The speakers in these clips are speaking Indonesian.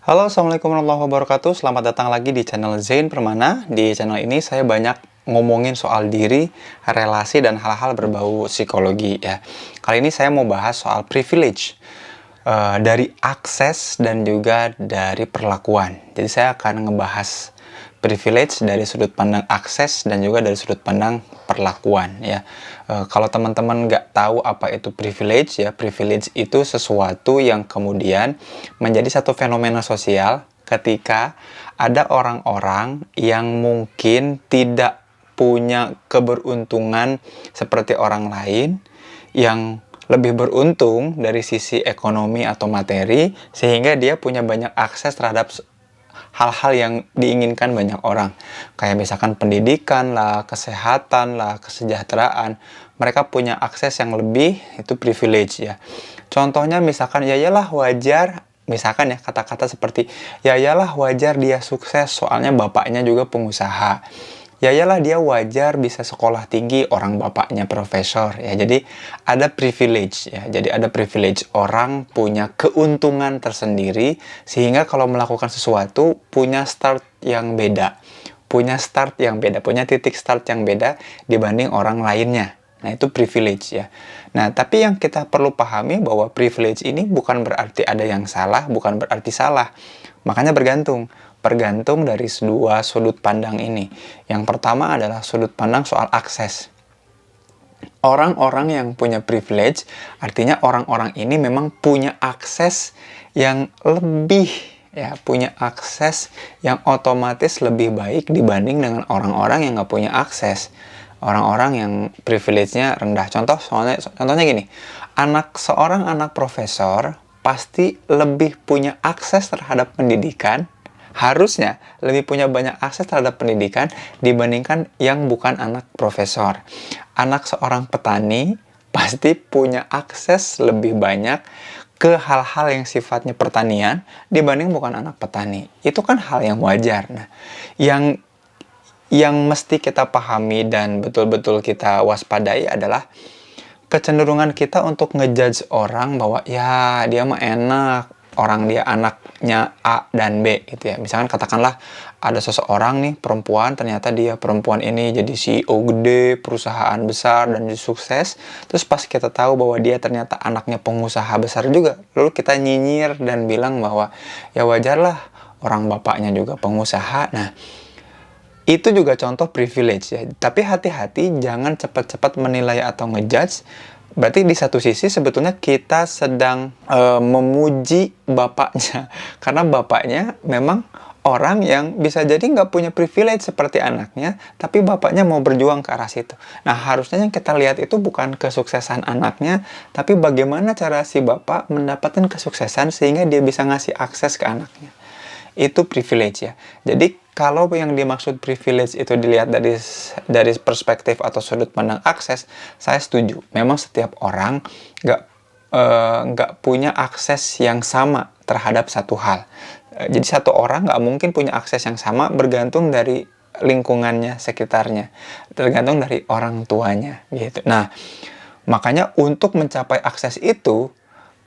Halo, Assalamualaikum warahmatullahi wabarakatuh. Selamat datang lagi di channel Zain Permana. Di channel ini saya banyak ngomongin soal diri, relasi, dan hal-hal berbau psikologi ya. Kali ini saya mau bahas soal privilege dari akses dan juga dari perlakuan. Jadi saya akan ngebahas privilege dari sudut pandang akses dan juga dari sudut pandang perlakuan ya. Kalau teman-teman nggak tahu apa itu privilege ya, privilege itu sesuatu yang kemudian menjadi satu fenomena sosial ketika ada orang-orang yang mungkin tidak punya keberuntungan seperti orang lain, yang lebih beruntung dari sisi ekonomi atau materi, sehingga dia punya banyak akses terhadap hal-hal yang diinginkan banyak orang. Kayak misalkan pendidikan lah, kesehatan lah, kesejahteraan. Mereka punya akses yang lebih, itu privilege ya. Contohnya misalkan, ya iyalah wajar, misalkan ya kata-kata seperti, ya iyalah wajar dia sukses soalnya bapaknya juga pengusaha. Ya iyalah dia wajar bisa sekolah tinggi, orang bapaknya profesor ya. Jadi ada privilege ya. Jadi ada privilege, orang punya keuntungan tersendiri sehingga kalau melakukan sesuatu punya start yang beda. Punya start yang beda, punya titik start yang beda dibanding orang lainnya. Nah, itu privilege ya. Nah, tapi yang kita perlu pahami bahwa privilege ini bukan berarti ada yang salah, bukan berarti salah. Makanya bergantung dari dua sudut pandang ini. Yang pertama adalah sudut pandang soal akses. Orang-orang yang punya privilege, artinya orang-orang ini memang punya akses yang lebih, ya, punya akses yang otomatis lebih baik dibanding dengan orang-orang yang nggak punya akses. Orang-orang yang privilege-nya rendah. Contohnya gini, seorang anak profesor pasti lebih punya akses terhadap pendidikan, harusnya lebih punya banyak akses terhadap pendidikan dibandingkan yang bukan anak profesor. Anak seorang petani pasti punya akses lebih banyak ke hal-hal yang sifatnya pertanian dibanding bukan anak petani. Itu kan hal yang wajar. Nah, yang mesti kita pahami dan betul-betul kita waspadai adalah kecenderungan kita untuk ngejudge orang bahwa ya dia mah enak, orang dia anaknya A dan B gitu ya. Misalkan katakanlah ada seseorang nih perempuan, ternyata dia perempuan ini jadi CEO gede, perusahaan besar dan jadi sukses. Terus pas kita tahu bahwa dia ternyata anaknya pengusaha besar juga, lalu kita nyinyir dan bilang bahwa ya wajarlah orang bapaknya juga pengusaha. Nah, itu juga contoh privilege ya. Tapi hati-hati jangan cepat-cepat menilai atau ngejudge. Berarti di satu sisi sebetulnya kita sedang memuji bapaknya. Karena bapaknya memang orang yang bisa jadi nggak punya privilege seperti anaknya, tapi bapaknya mau berjuang ke arah situ. Nah, harusnya yang kita lihat itu bukan kesuksesan anaknya, tapi bagaimana cara si bapak mendapatkan kesuksesan sehingga dia bisa ngasih akses ke anaknya. Itu privilege ya. Jadi kalau yang dimaksud privilege itu dilihat dari perspektif atau sudut pandang akses, saya setuju. Memang setiap orang nggak punya akses yang sama terhadap satu hal. Jadi satu orang nggak mungkin punya akses yang sama, bergantung dari lingkungannya sekitarnya, tergantung dari orang tuanya gitu. Nah, makanya untuk mencapai akses itu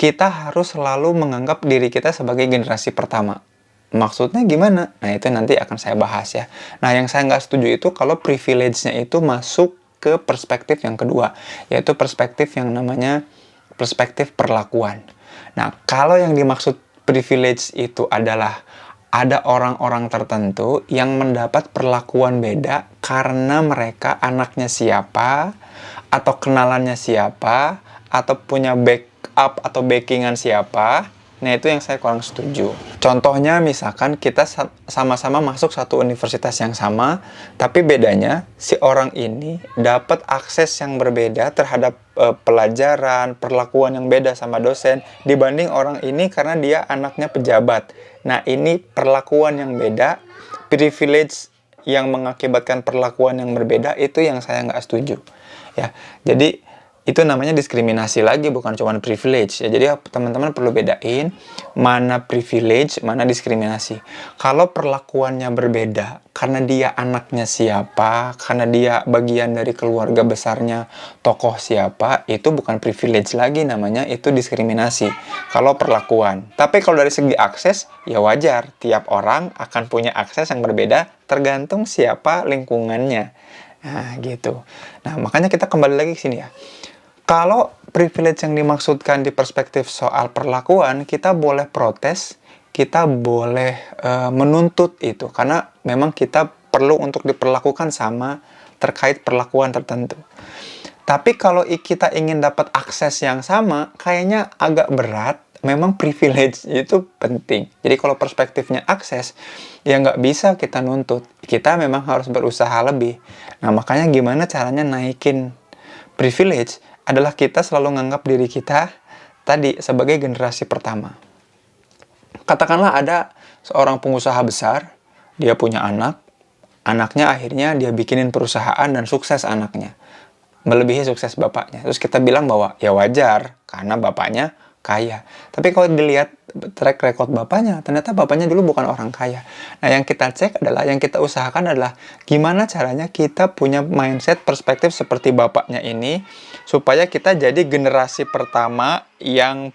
kita harus selalu menganggap diri kita sebagai generasi pertama. Maksudnya gimana? Nah, itu nanti akan saya bahas ya. Nah, yang saya nggak setuju itu kalau privilege-nya itu masuk ke perspektif yang kedua, yaitu perspektif yang namanya perspektif perlakuan. Nah, kalau yang dimaksud privilege itu adalah ada orang-orang tertentu yang mendapat perlakuan beda karena mereka anaknya siapa, atau kenalannya siapa, atau punya backup atau backingan siapa. Nah, itu yang saya kurang setuju. Contohnya misalkan kita sama-sama masuk satu universitas yang sama, tapi bedanya si orang ini dapat akses yang berbeda terhadap pelajaran, perlakuan yang beda sama dosen dibanding orang ini karena dia anaknya pejabat. Nah, ini perlakuan yang beda, privilege yang mengakibatkan perlakuan yang berbeda, itu yang saya nggak setuju. Ya, jadi itu namanya diskriminasi lagi, bukan cuma privilege ya. Jadi teman-teman perlu bedain mana privilege, mana diskriminasi. Kalau perlakuannya berbeda karena dia anaknya siapa, karena dia bagian dari keluarga besarnya tokoh siapa, itu bukan privilege lagi namanya, itu diskriminasi. Kalau perlakuan. Tapi kalau dari segi akses, ya wajar. Tiap orang akan punya akses yang berbeda tergantung siapa lingkungannya. Nah, gitu. Nah, makanya kita kembali lagi ke sini ya. Kalau privilege yang dimaksudkan di perspektif soal perlakuan, kita boleh protes, kita boleh menuntut itu, karena memang kita perlu untuk diperlakukan sama terkait perlakuan tertentu. Tapi kalau kita ingin dapat akses yang sama, kayaknya agak berat. Memang privilege itu penting. Jadi kalau perspektifnya akses, ya nggak bisa kita nuntut. Kita memang harus berusaha lebih. Nah, makanya gimana caranya naikin privilege adalah kita selalu nganggap diri kita tadi sebagai generasi pertama. Katakanlah ada seorang pengusaha besar, dia punya anak, anaknya akhirnya dia bikinin perusahaan dan sukses anaknya. Melebihi sukses bapaknya. Terus kita bilang bahwa ya wajar, karena bapaknya kaya. Tapi kalau dilihat track record bapaknya, ternyata bapaknya dulu bukan orang kaya. Nah, yang kita cek adalah, yang kita usahakan adalah gimana caranya kita punya mindset, perspektif seperti bapaknya ini, supaya kita jadi generasi pertama yang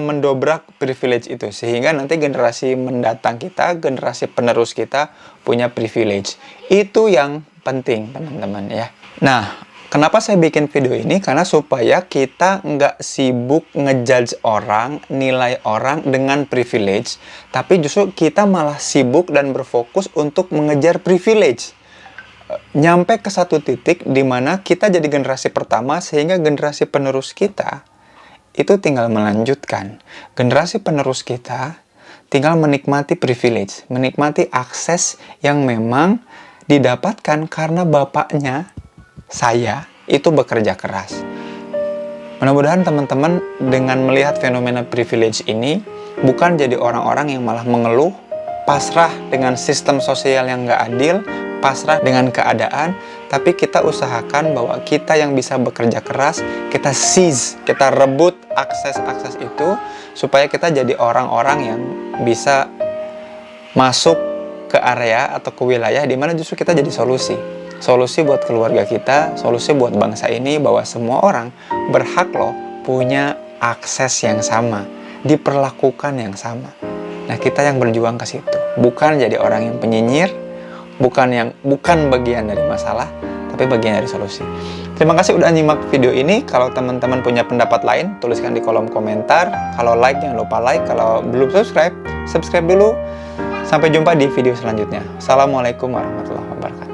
mendobrak privilege itu. Sehingga nanti generasi mendatang kita, generasi penerus kita punya privilege. Itu yang penting, teman-teman ya. Nah, kenapa saya bikin video ini? Karena supaya kita nggak sibuk ngejudge orang, nilai orang dengan privilege, tapi justru kita malah sibuk dan berfokus untuk mengejar privilege. Nyampe ke satu titik di mana kita jadi generasi pertama, sehingga generasi penerus kita itu tinggal melanjutkan. Generasi penerus kita tinggal menikmati privilege, menikmati akses yang memang didapatkan karena bapaknya, saya, itu bekerja keras. Mudah-mudahan teman-teman dengan melihat fenomena privilege ini bukan jadi orang-orang yang malah mengeluh, pasrah dengan sistem sosial yang nggak adil, pasrah dengan keadaan, tapi kita usahakan bahwa kita yang bisa bekerja keras, kita seize, kita rebut akses-akses itu, supaya kita jadi orang-orang yang bisa masuk ke area atau ke wilayah di mana justru kita jadi solusi. Solusi buat keluarga kita, solusi buat bangsa ini, bahwa semua orang berhak loh punya akses yang sama, diperlakukan yang sama. Nah, kita yang berjuang ke situ, bukan jadi orang yang penyinyir, bukan bagian dari masalah, tapi bagian dari solusi. Terima kasih udah nyimak video ini. Kalau teman-teman punya pendapat lain, tuliskan di kolom komentar. Kalau like, jangan lupa like. Kalau belum subscribe, subscribe dulu. Sampai jumpa di video selanjutnya. Assalamualaikum warahmatullahi wabarakatuh.